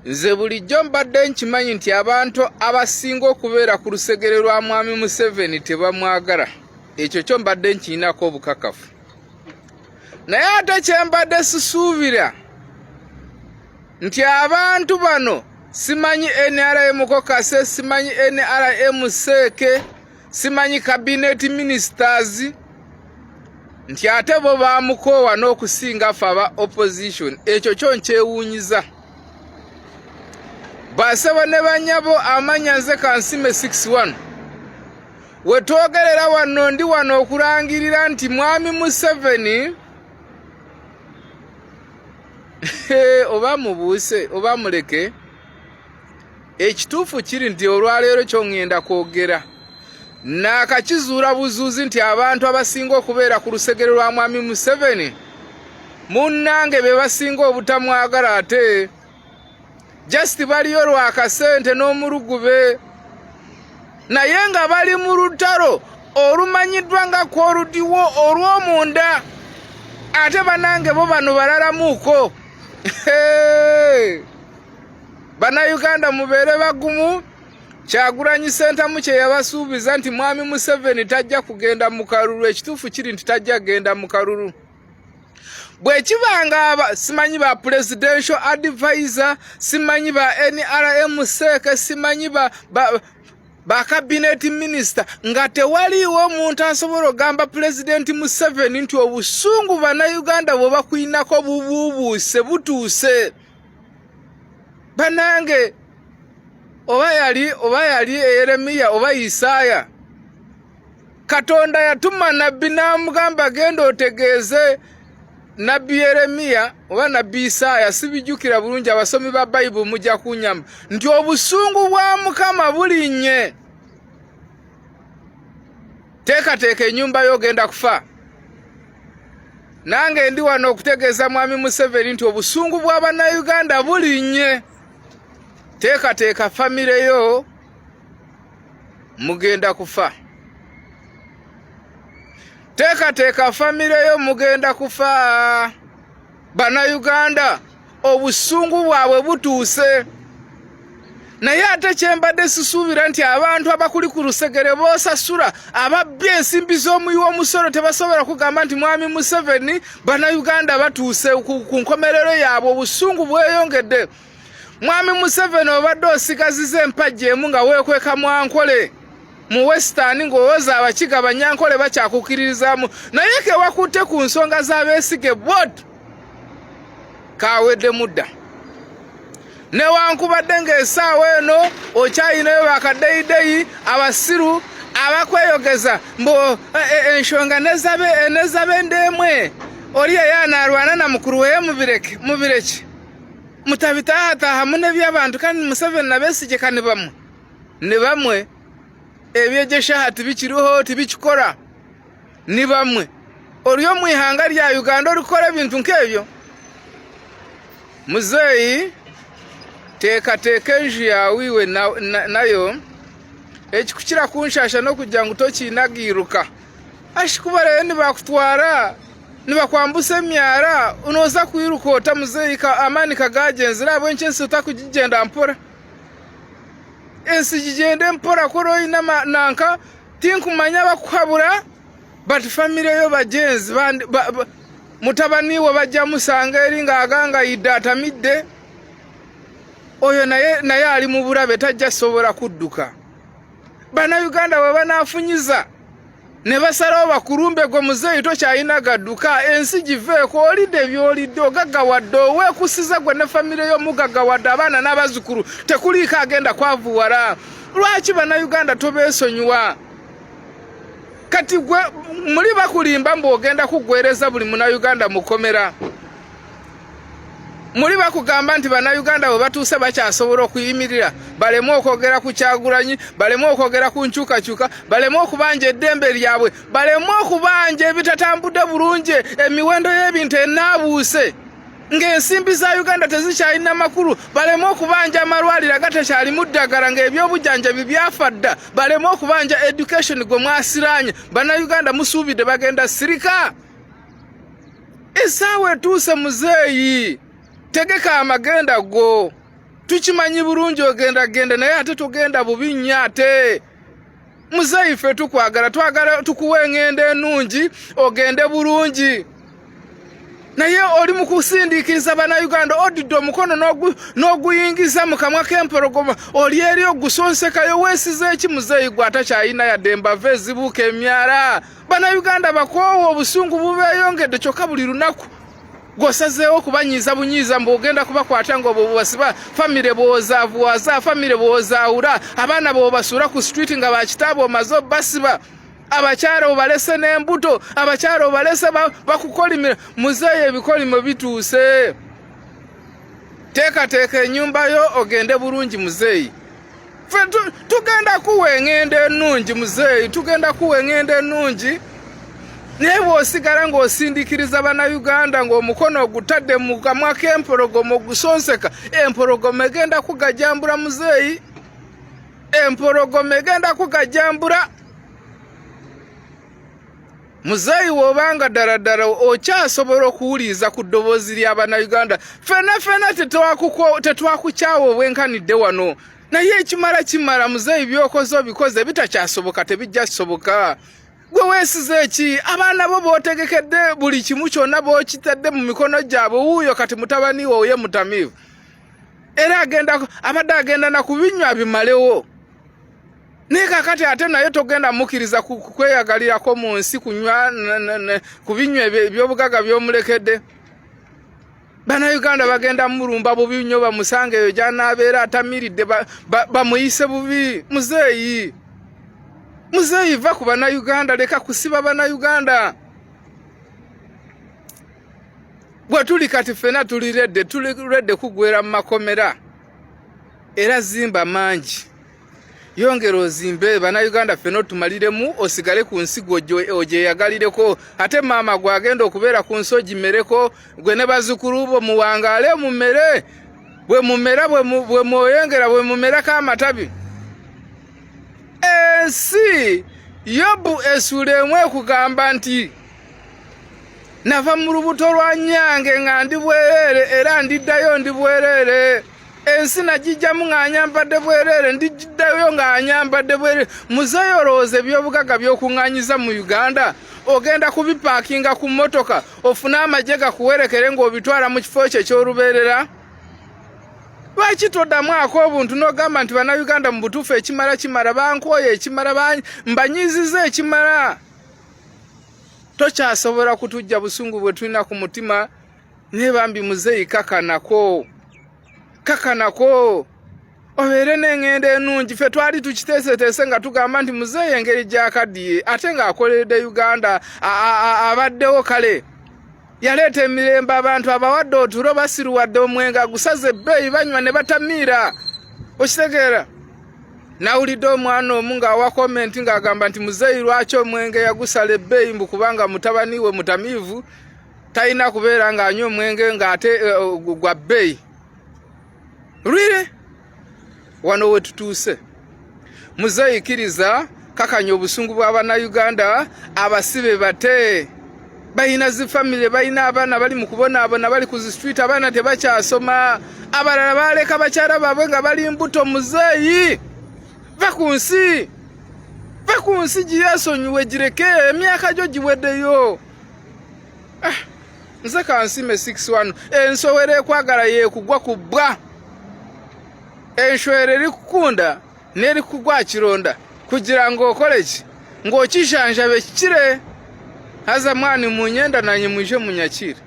nze bulijjo mbadde nkimanyi nti abantu abasinga okubeera ku lusegere lwa mwami Museveni tebamwagala. Ekyo kyo mbadde nkiinako obukakafu. Naye ate kyembadde sisuubira nti abantu bano simanyi NRM Kokase, simanyi NRM Seeke, simanyi cabinet ministers, nti ate bo bamukoowa n'okusinga ffe aba opposition. Ekyo kyo nkyewuunyiza. Basebo ne banyabo amanya nze Kansime 61. We twogerera wano ndi wano okulangirira nti mwami Museveni oba mubuuse oba muleke. Ekituufu kiri nti olwaleero kyongenda kwogera naakakizuula buzuuzi nti abantu abasinga okubeera ku lusegere lwa mwami Museveni munnange be basinga obutamwagala ate just baliyo lwakasente n'omulugube, naye nga bali mu lutalo olumanyiddwa nga kwoludiwo olw'omunda. Ate banange bo bano balalamuuko. Bannayuganda mubeere bagumu. Kyagulanyi Ssentamu kye yabasuubiza nti mwami Museveni tajja kugenda mu kalulu. Ekituufu kiri nti tajja kugenda mu kalulu. Bwe kibanga simanyi ba presidential advisor, simanyi ba NRM Seeke, simanyi ba cabinet minister, nga tewaliiwo omuntu asobola ogamba President Museveni nti obusungu bannayuganda bwe bakuinako bubuubuuse butuuse. Banange oba yali Yeremiya oba Isaaya, Katonda yatuma nabbi n'amugamba genda otegeeze nabbi Yeremiya oba nabbi Isaaya, sibijjukira bulungi, abasomi ba Bible mujja kunyamba, nti obusungu bwa Mukama bulinnye. Teekateeka ennyumba y'ogenda kufa. Nange ndi wano okutegeeza mwami Museveni nti obusungu bwa bannayuganda bulinnye. Teekateeka famire yo mugenda kufa. Teekateeka famire yo mugenda kufa. Bannayuganda obusungu bwabwe butuuse. Naye ate kyembadde sisuubira nti abantu abakuli ku lusegere boosasula ababbi ensimbi z'omuyi w'omusolo tebasobola kugamba nti mwami Museveni bannayuganda batuuse ku nkomerero yaabwe. Obusungu bweyongedde. Mwami Museveni obadde osigaziza empajja emu nga weekweka Mwankole mu Western ng'owooza abakiga Banyankole bakyakukkiririzaamu, naye ke wakutte ku nsonga z'abeesige bot kaawedde mudda. Newankubadde ng'essaawa eno okyayinayo bakaddeyideyi abasiru abakweyogeza mbu enshonga nezabe ndemwe oli eyaanaalwana na mukulu weye mubireki mutabitaataha mu n'eby'abantu kandi Museveni nabeesige kani ni bamwe ebyejeshaha tibikiriho tibikikola ni bamwe. Oli omu ihanga lya Uganda olikola ebintu nk'ebyo. Muzeeyi teekateeka enju yawiwe nayo ekikukira kunshasha n'okujja ngu tokiinagiiruka. Ashikubalayo nibakutwara nibakwambusa emyara unooza kwiruka ota muzeeyi amaani kagagenzera abo ensi otakugigenda mpora. Ensi gigende mpora kola oyina nanka tinkumanya bakuhabura but famire yo bagenzi mutabaniwe bajja musanga eri ng'agangayidde atamidde. Oyo naye ali mu bulabe tajja sobola kudduka. Bannayuganda bwe banaafunyiza ne basalawo bakulumbe gwe muzeeyi tokyayina gadduka, ensi giveeko olidde byolidde ogaggawadde oweekusiza gwe ne famire yo mugaggawadde abaana n'abazzukulu tekuliiko agenda kwavuwala. Lwaki bannayuganda tobeesonyiwa? Kati gwe muli bakulimba mbu ogenda kuggweereza buli munnayuganda mukomera. Muli bakugamba nti bannayuganda bwe batuuse bakyasobola okuyimirira balemu okwogera ku Kyagulanyi, balemu okwogera ku nkyukakyuka, balemu okubanja eddembe lyabwe, balemu okubanja ebitatambudde bulungi, emiwendo y'ebintu enaabuuse ng'ensimbi za Uganda tezikyalina makulu, balemu okubanja amalwaliro agatekyalimu ddagala ng'ebyobujjanjabi byafa dda, balemu okubanja education gwe mwasiraanye. Bannayuganda musuubidde bagenda sirika. Essaawa etuuse muzeeyi, tegeka amagenda go. tukimanyi bulungi ogenda naye ate tugenda bubinya ate. Muzeeyi ffe twagala tukuwe engendo ennungi ogende bulungi. Naye oli mu kusindikiriza bannayuganda odidde omukono n'oguyingiza mu kamwa k'empologoma oli eri ogusonsekayo weesize eki muzeeyi gwe atakyalina yadde embava ezibuuka emyala. Bannayuganda bakoowa obusungu bubeeyongedde kyokka buli lunaku gwosazeewo okubanyiiza bunyiiza mbwogenda kubakwata ng'obwobasiba famire bw'ozaavuwaza famire bw'ozaawula abaana bw'obasuula ku street nga bakitaaba omaze obbasiba. Abakyala obalese n'embuto abakyala obalese bakukolimira. Muzeeyi ebikolimo bituuse. Teekateeka ennyumba yo ogende bulungi muzeeyi. Ffe tugenda kuwa engendo ennungi muzeeyi tugenda kuwa engendo ennungi. Naye bw'osigala ng'osindikiriza bannayuganda ng'omukono ogutadde mu kamwa k'empologoma ogusonseka empologoma egenda kugajambula muzeeyi. Empologoma egenda kugajambula. Muzeeyi w'obanga ddala okyasobola okuwuliriza ku ddoboozi ly'abannayuganda ffenna tetwakukyawa obwenkanidde wano. Naye ekimala muzeeyi by'okoze obikoze bitakyasoboka tebijja kusoboka. Gwe weesize eki abaana bo b'otegekedde buli kimu kyonna b'okitadde mu mikono gyabwe wuuyo kati mutabani wo ye mutamiivu. Era abadde agenda na ku binywa bimalewo. Naye kakati ate naye togenda mukkiriza kweyagalirako mu nsi kunywa ku binywa eby'obugagga by'omulekedde. Bannayuganda bagenda mulumba bubi nnyo bamusange eyo gy'anaabeera atamiridde bamuyise bubi. Muzeeyi va ku bannayuganda leka kusiba bannayuganda. Bwe tuli kati ffenna tuliredde kugwera mu makomera. Era zimba mangi. Yongera ozimbe bannayuganda ffenna otumaliremu osigale ku nsi ogyeyagalireko. Ate maama gwe agenda okubeera ku nsi ogimereko gwe ne bazzukulu bo muwangaale mumere. Bwe mumera bwe mwoyongera bwe mumerako amatabi. Ensi Yobu esuulemu ekugamba nti nava mu lubuto lwa nnyange nga ndi bwereere era ndiddayo ndi bwereere. Ensi nagijjamu ng'anyambadde bwereere ndiddayo ng'anyambadde bwereere. Muzeeyi olowooza eby'obugagga by'okuŋŋaanyiza mu Uganda ogenda kubipaakinga ku mmotoka ofune amagye gakuwerekere ng'obitwala mu kifo kye ky'olubeerera? Lwaki toddamuako obuntu n'ogamba nti bannayuganda mu butuufu ekimala bankooye ekimala mbanyiiziza ekimala? Tokyasobola kutujja busungu bwe tulina ku mutima. Naye bambi muzeeyi kakanako obeere n'engendo ennungi. Ffe twali tukiteeseteese nga tugamba nti muzeeyi engeri gy'akaddiye ate ng'akoleredde Uganda abaddewo kale. Yaleeta emirembe abantu abawadde otulo basiruwadde omwenge agusaze ebbeeyi banywa ne batamiira. Okitegeera? Nawulidde omwana omu ng'awa komenti ng'agamba nti muzeeyi lwaki omwenge yagusala ebbeeyi mbu kubanga mutabani we mutamiivu talina kubeera ng'anywa omwenge ng'ate gwa bbeeyi. Lwire wano we tutuuse. Muzeeyi kkiriza kakanya obusungu bw'abannayuganda abasibe bate. Balina zifamile balina abaana bali mu kubonaabona bali ku street abaana tebakyasoma. Abalala baleka bakyala baabwe nga bali mbuto. Muzeeyi va ku nsi gyeyesonyiwe gireke emyaka gyo giweddeyo. Nze kansime 61 ensowera ekwagala yeekugwa ku bbwa. Enshwere erikukunda n'erikugwa kironda kugira ng'okole ki ng'okishanjabe kikire. Haza mwani munyenda nanye mwishe munyakire.